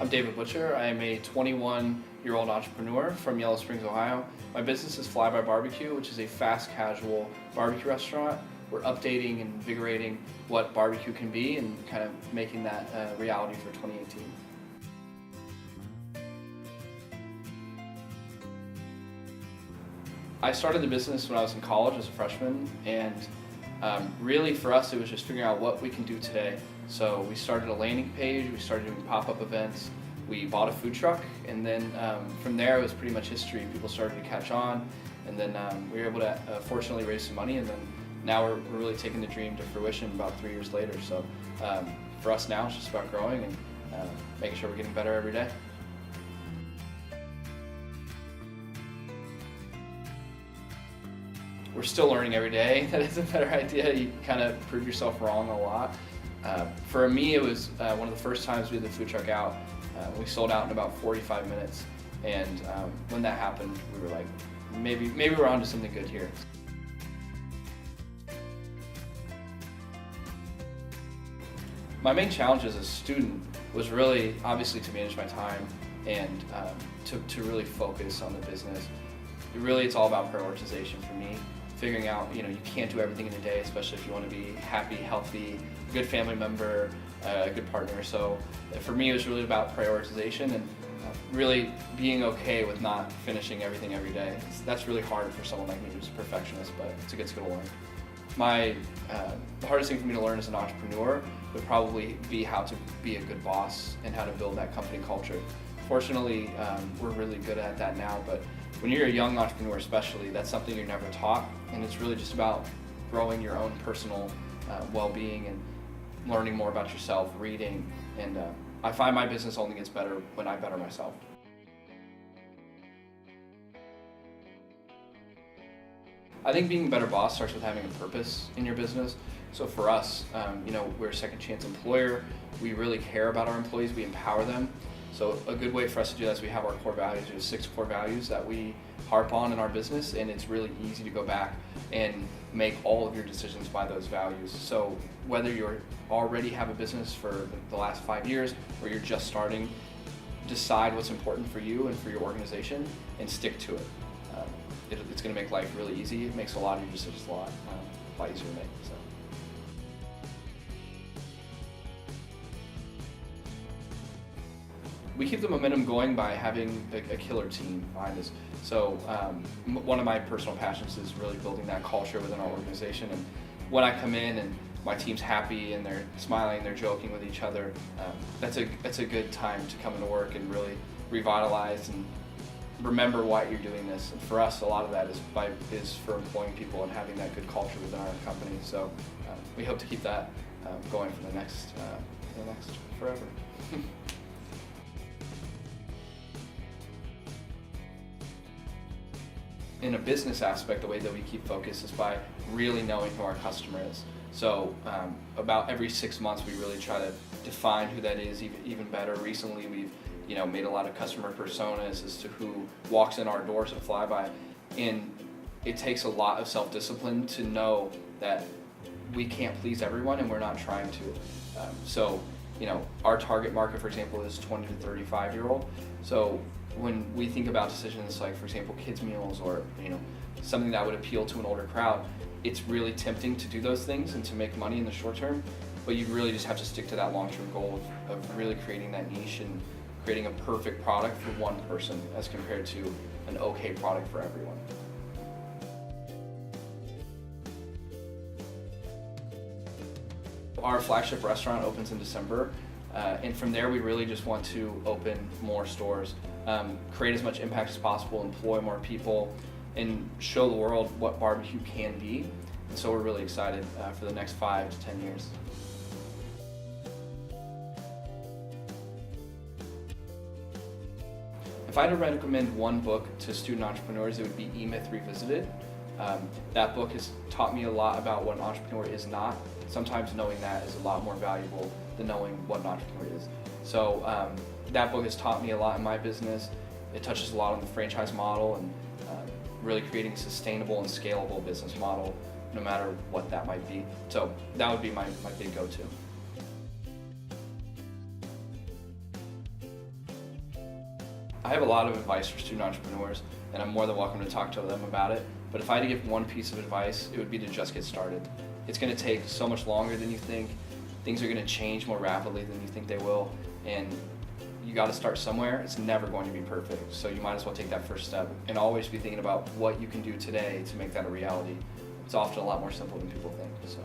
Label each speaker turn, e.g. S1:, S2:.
S1: I'm David Butcher. I am a 21-year-old entrepreneur from Yellow Springs, Ohio. My business is Flyby BBQ, which is a fast casual barbecue restaurant. We're updating and invigorating what barbecue can be and kind of making that reality for 2018. I started the business when I was in college as a freshman, and really for us it was just figuring out what we can do today. So we started a landing page, we started doing pop-up events, we bought a food truck, and then from there it was pretty much history. People started to catch on, and then we were able to fortunately raise some money, and then now we're really taking the dream to fruition about 3 years later. So for us now it's just about growing and making sure we're getting better every day. We're still learning every day. That is a better idea. You kind of prove yourself wrong a lot. For me, it was one of the first times we had the food truck out. We sold out in about 45 minutes, and when that happened, we were like, maybe we're onto something good here. My main challenge as a student was really, obviously, to manage my time and to really focus on the business. It's all about prioritization for me. Figuring out, you can't do everything in a day, especially if you want to be happy, healthy, a good family member, a good partner. So for me, it was really about prioritization and really being okay with not finishing everything every day. That's really hard for someone like me who's a perfectionist, but it's a good skill to learn. The hardest thing for me to learn as an entrepreneur would probably be how to be a good boss and how to build that company culture. Fortunately, we're really good at that now, but when you're a young entrepreneur especially, that's something you're never taught, and it's really just about growing your own personal well-being and learning more about yourself, reading, and I find my business only gets better when I better myself. I think being a better boss starts with having a purpose in your business. So for us, we're a second chance employer. We really care about our employees, we empower them. So a good way for us to do that is we have our core values. There's 6 core values that we harp on in our business, and it's really easy to go back and make all of your decisions by those values. So whether you already have a business for the last 5 years or you're just starting, decide what's important for you and for your organization and stick to it. It's going to make life really easy. It makes a lot of your decisions a lot easier to make. So. We keep the momentum going by having a killer team behind us. So one of my personal passions is really building that culture within our organization. And when I come in and my team's happy and they're smiling, they're joking with each other, that's a good time to come into work and really revitalize and remember why you're doing this. And for us, a lot of that is for employing people and having that good culture within our company. So we hope to keep that going for the next forever. In a business aspect, the way that we keep focus is by really knowing who our customer is. So about every 6 months, we really try to define who that is even better. Recently, we've made a lot of customer personas as to who walks in our doors at Flyby, and it takes a lot of self-discipline to know that we can't please everyone, and we're not trying to. Our target market, for example, is 20 to 35-year-old. So when we think about decisions like, for example, kids meals or something that would appeal to an older crowd, it's really tempting to do those things and to make money in the short term, but you really just have to stick to that long-term goal of really creating that niche and creating a perfect product for one person as compared to an okay product for everyone. Our flagship restaurant opens in December, and from there we really just want to open more stores, create as much impact as possible, employ more people, and show the world what barbecue can be. And so we're really excited for the next 5 to 10 years. If I had to recommend one book to student entrepreneurs, it would be E-Myth Revisited. That book has taught me a lot about what an entrepreneur is not. Sometimes knowing that is a lot more valuable than knowing what an entrepreneur is. So that book has taught me a lot in my business. It touches a lot on the franchise model and really creating a sustainable and scalable business model, no matter what that might be. So that would be my big go-to. I have a lot of advice for student entrepreneurs, and I'm more than welcome to talk to them about it. But if I had to give one piece of advice, it would be to just get started. It's going to take so much longer than you think. Things are going to change more rapidly than you think they will, and you got to start somewhere. It's never going to be perfect, so you might as well take that first step and always be thinking about what you can do today to make that a reality. It's often a lot more simple than people think. So.